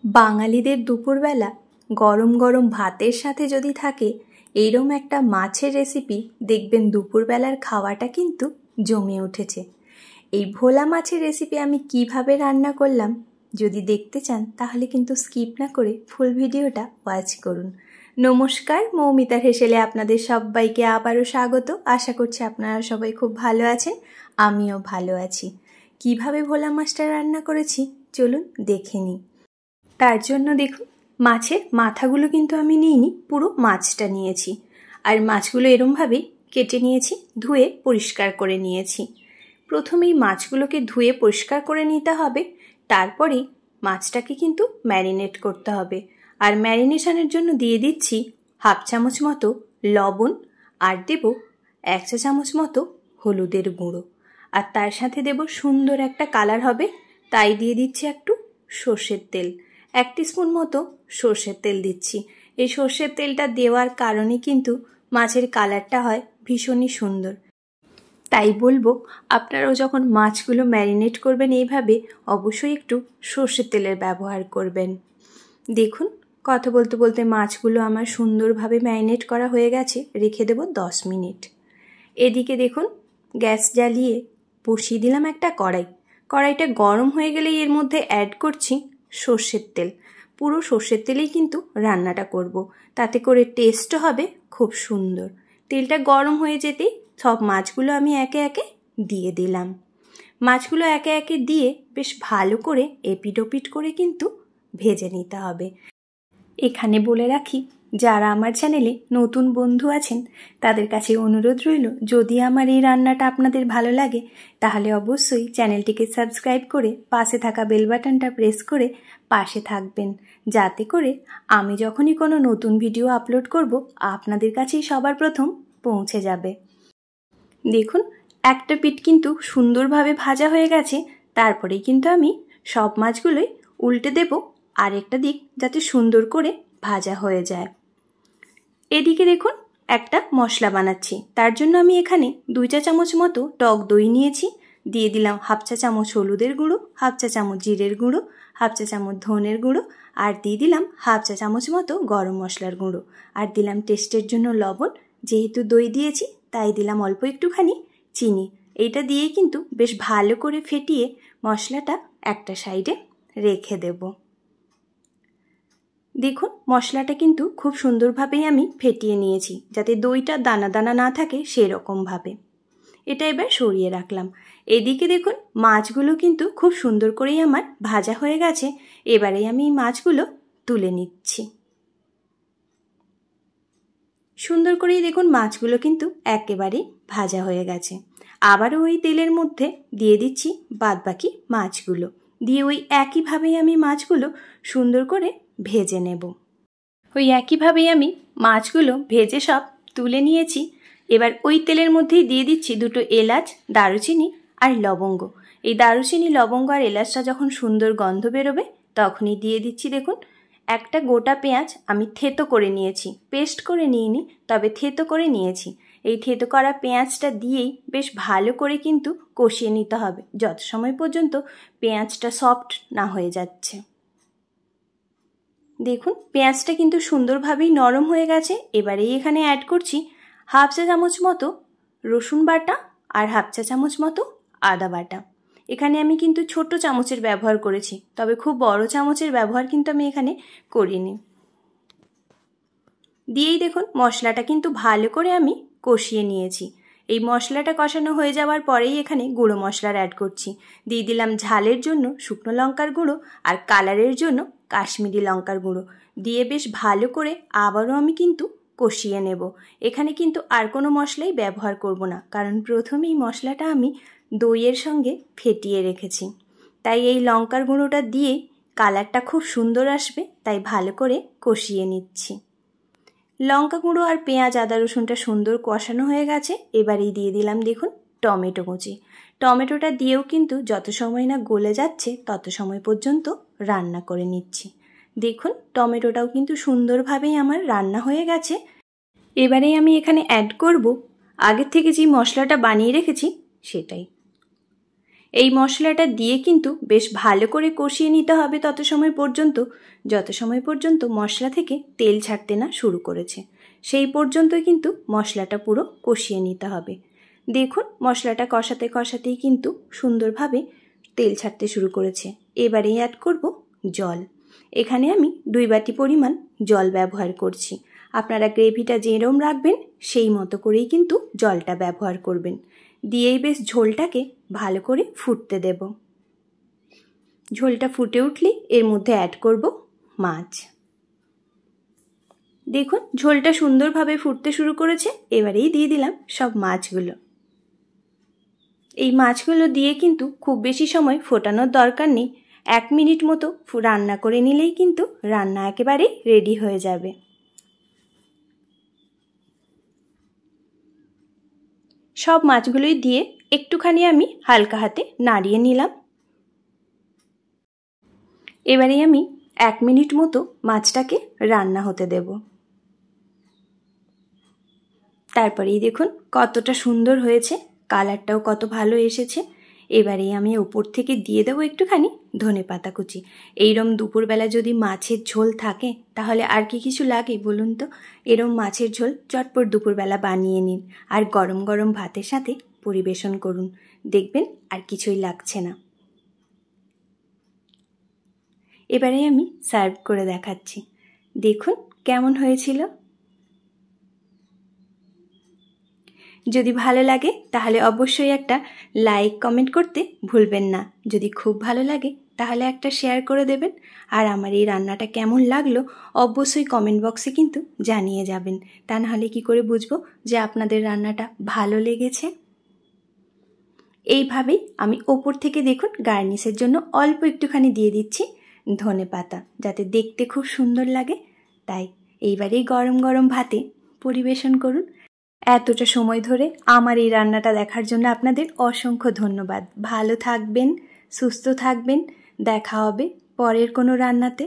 বাঙালিদের দুপুরবেলা গরম গরম ভাতের সাথে যদি থাকে এইরকম একটা মাছের রেসিপি, দেখবেন দুপুরবেলার খাওয়াটা কিন্তু জমে উঠেছে। এই ভোলা মাছের রেসিপি আমি কিভাবে রান্না করলাম যদি দেখতে চান তাহলে কিন্তু স্কিপ না করে ফুল ভিডিওটা ওয়াচ করুন। নমস্কার, মৌমিতার হেসেলে আপনাদের সবাইকে আবারও স্বাগত। আশা করছি আপনারা সবাই খুব ভালো আছেন, আমিও ভালো আছি। কিভাবে ভোলা মাছটা রান্না করেছি চলুন দেখে নিই। তার জন্য দেখুন, মাছের মাথাগুলো কিন্তু আমি নিইনি, পুরো মাছটা নিয়েছি। আর মাছগুলো এরমভাবেই কেটে নিয়েছি, ধুয়ে পরিষ্কার করে নিয়েছি। প্রথমেই মাছগুলোকে ধুয়ে পরিষ্কার করে নিতে হবে, তারপরেই মাছটাকে কিন্তু ম্যারিনেট করতে হবে। আর ম্যারিনেশনের জন্য দিয়ে দিচ্ছি 1/2 চামচ মতো লবণ, আর দেব 1 চা চামচ মতো হলুদের গুঁড়ো, আর তার সাথে দেব সুন্দর একটা কালার হবে তাই দিয়ে দিচ্ছি একটু সর্ষের তেল। 1 টিস্পুন মতো সর্ষের তেল দিচ্ছি। এই সর্ষের তেলটা দেওয়ার কারণে কিন্তু মাছের কালারটা হয় ভীষণই সুন্দর। তাই বলবো আপনারাও যখন মাছগুলো ম্যারিনেট করবেন এইভাবে অবশ্যই একটু সর্ষের তেলের ব্যবহার করবেন। দেখুন, কথা বলতে বলতে মাছগুলো আমার সুন্দরভাবে ম্যারিনেট করা হয়ে গেছে, রেখে দেব 10 মিনিট। এদিকে দেখুন, গ্যাস জ্বালিয়ে বসিয়ে দিলাম একটা কড়াই। কড়াইটা গরম হয়ে গেলেই এর মধ্যে অ্যাড করছি সর্ষের তেল। পুরো সর্ষের তেলেই কিন্তু রান্নাটা করব, তাতে করে টেস্টও হবে খুব সুন্দর। তেলটা গরম হয়ে যেতেই সব মাছগুলো আমি একে একে দিয়ে দিলাম। মাছগুলো একে একে দিয়ে বেশ ভালো করে এপিট ওপিট করে কিন্তু ভেজে নিতে হবে। এখানে বলে রাখি, যারা আমার চ্যানেলে নতুন বন্ধু আছেন তাদের কাছে অনুরোধ রইল, যদি আমার এই রান্নাটা আপনাদের ভালো লাগে তাহলে অবশ্যই চ্যানেলটিকে সাবস্ক্রাইব করে পাশে থাকা বেল বাটনটা প্রেস করে পাশে থাকবেন, যাতে করে আমি যখনই কোনো নতুন ভিডিও আপলোড করব আপনাদের কাছেই সবার প্রথম পৌঁছে যাবে। দেখুন, একটা পিঠ কিন্তু সুন্দরভাবে ভাজা হয়ে গেছে, তারপরেই কিন্তু আমি সব মাছগুলোই উল্টে দেব আরেকটা দিক যাতে সুন্দর করে ভাজা হয়ে যায়। এদিকে দেখুন, একটা মশলা বানাচ্ছি। তার জন্য আমি এখানে 2 চা চামচ মতো টক দই নিয়েছি, দিয়ে দিলাম 1/2 চা চামচ হলুদের গুঁড়ো, 1/2 চা চামচ জিরের গুঁড়ো, 1/2 চা চামচ ধনের গুঁড়ো, আর দিয়ে দিলাম 1/2 চা চামচ মতো গরম মশলার গুঁড়ো, আর দিলাম টেস্টের জন্য লবণ। যেহেতু দই দিয়েছি তাই দিলাম অল্প একটুখানি চিনি। এইটা দিয়ে কিন্তু বেশ ভালো করে ফেটিয়ে মশলাটা একটা সাইডে রেখে দেব। দেখুন, মশলাটা কিন্তু খুব সুন্দরভাবেই আমি ফেটিয়ে নিয়েছি, যাতে দইটা দানা দানা না থাকে সেরকমভাবে। এটা এবার সরিয়ে রাখলাম। এদিকে দেখুন, মাছগুলো কিন্তু খুব সুন্দর করেই আমার ভাজা হয়ে গেছে। এবারে আমি এই মাছগুলো তুলে নিচ্ছি। সুন্দর করেই দেখুন মাছগুলো কিন্তু একেবারেই ভাজা হয়ে গেছে। আবারও ওই তেলের মধ্যে দিয়ে দিচ্ছি বাদবাকি মাছগুলো, দিয়ে ওই একইভাবেই আমি মাছগুলো সুন্দর করে ভেজে নেব। ওই একইভাবেই আমি মাছগুলো ভেজে সব তুলে নিয়েছি। এবার ওই তেলের মধ্যেই দিয়ে দিচ্ছি 2টো এলাচ, দারুচিনি আর লবঙ্গ। এই দারুচিনি, লবঙ্গ আর এলাচটা যখন সুন্দর গন্ধ বেরোবে তখনই দিয়ে দিচ্ছি দেখুন একটা গোটা পেঁয়াজ। আমি থেতো করে নিয়েছি, পেস্ট করে নিইনি, তবে থেতো করে নিয়েছি। এই থেতো করা পেঁয়াজটা দিয়েই বেশ ভালো করে কিন্তু কষিয়ে নিতে হবে, যত সময় পর্যন্ত পেঁয়াজটা সফট না হয়ে যাচ্ছে। দেখুন, পেঁয়াজটা কিন্তু সুন্দরভাবেই নরম হয়ে গেছে। এবারেই এখানে অ্যাড করছি 1/2 চা চামচ মতো রসুন বাটা আর 1/2 চা চামচ মতো আদা বাটা। এখানে আমি কিন্তু ছোট চামচের ব্যবহার করেছি, তবে খুব বড় চামচের ব্যবহার কিন্তু আমি এখানে করিনি। দিয়েই দেখুন মশলাটা কিন্তু ভালো করে আমি কষিয়ে নিয়েছি। এই মশলাটা কষানো হয়ে যাওয়ার পরেই এখানে গুঁড়ো মশলার অ্যাড করছি। দিয়ে দিলাম ঝালের জন্য শুকনো লঙ্কার গুঁড়ো, আর কালারের জন্য কাশ্মীরি লঙ্কার গুঁড়ো। দিয়ে বেশ ভালো করে আবারও আমি কিন্তু কষিয়ে নেব। এখানে কিন্তু আর কোনো মশলাই ব্যবহার করব না, কারণ প্রথমেই মশলাটা আমি দইয়ের সঙ্গে ফেটিয়ে রেখেছি। তাই এই লঙ্কার গুঁড়োটা দিয়ে কালারটা খুব সুন্দর আসবে, তাই ভালো করে কষিয়ে নিচ্ছি। লঙ্কা গুঁড়ো আর পেঁয়াজ, আদা, রসুনটা সুন্দর কষানো হয়ে গেছে। এবারেই দিয়ে দিলাম দেখুন টমেটো কুচি। টমেটোটা দিয়েও কিন্তু যত সময় না গলে যাচ্ছে তত সময় পর্যন্ত রান্না করে নিচ্ছি। দেখুন, টমেটোটাও কিন্তু সুন্দরভাবেই আমার রান্না হয়ে গেছে। এবারেই আমি এখানে অ্যাড করব আগের থেকে যে মশলাটা বানিয়ে রেখেছি সেটাই। এই মশলাটা দিয়ে কিন্তু বেশ ভালো করে কষিয়ে নিতে হবে তত সময় পর্যন্ত, যত সময় পর্যন্ত মশলা থেকে তেল ছাড়তে না শুরু করেছে। সেই পর্যন্তই কিন্তু মশলাটা পুরো কষিয়ে নিতে হবে। দেখুন মশলাটা কষাতে কষাতেই কিন্তু সুন্দরভাবে তেল ছাড়তে শুরু করেছে। এবারেই অ্যাড করব জল। এখানে আমি 2 বাটি পরিমাণ জল ব্যবহার করছি। আপনারা গ্রেভিটা যেরকম রাখবেন সেই মতো করেই কিন্তু জলটা ব্যবহার করবেন। দিয়েই বেশ ঝোলটাকে ভালো করে ফুটতে দেব। ঝোলটা ফুটে উঠলে এর মধ্যে অ্যাড করব মাছ। দেখুন ঝোলটা সুন্দরভাবে ফুটতে শুরু করেছে। এবারেই দিয়ে দিলাম সব মাছগুলো। এই মাছগুলো দিয়ে কিন্তু খুব বেশি সময় ফোটানোর দরকার নেই। 1 মিনিট মতো রান্না করে নিলেই কিন্তু রান্না একেবারে রেডি হয়ে যাবে। সব মাছগুলোই দিয়ে একটুখানি আমি হালকা হাতে নাড়িয়ে নিলাম। এবারে আমি 1 মিনিট মতো মাছটাকে রান্না হতে দেব। তারপরেই দেখুন কতটা সুন্দর হয়েছে, কালারটাও কত ভালো এসেছে। এবারেই আমি উপর থেকে দিয়ে দেবো একটুখানি ধনেপাতা কুচি। এইরকম দুপুরবেলা যদি মাছের ঝোল থাকে তাহলে আর কি কিছু লাগে বলুন তো? এরম মাছের ঝোল চটপট দুপুরবেলা বানিয়ে নিন আর গরম গরম ভাতের সাথে পরিবেশন করুন, দেখবেন আর কিছুই লাগছে না। এবারে আমি সার্ভ করে দেখাচ্ছি। দেখুন কেমন হয়েছিল। যদি ভালো লাগে তাহলে অবশ্যই একটা লাইক কমেন্ট করতে ভুলবেন না। যদি খুব ভালো লাগে তাহলে একটা শেয়ার করে দেবেন। আর আমার এই রান্নাটা কেমন লাগলো অবশ্যই কমেন্ট বক্সে কিন্তু জানিয়ে যাবেন। তা নাহলে কি করে বুঝবো যে আপনাদের রান্নাটা ভালো লেগেছে। এইভাবেই আমি ওপর থেকে দেখুন গার্নিশের জন্য অল্প একটুখানি দিয়ে দিচ্ছি ধনেপাতা, যাতে দেখতে খুব সুন্দর লাগে। তাই এইবারেই গরম গরম ভাতে পরিবেশন করুন। এতটা সময় ধরে আমার এই রান্নাটা দেখার জন্য আপনাদের অসংখ্য ধন্যবাদ। ভালো থাকবেন, সুস্থ থাকবেন। দেখা হবে পরের কোনো রান্নাতে।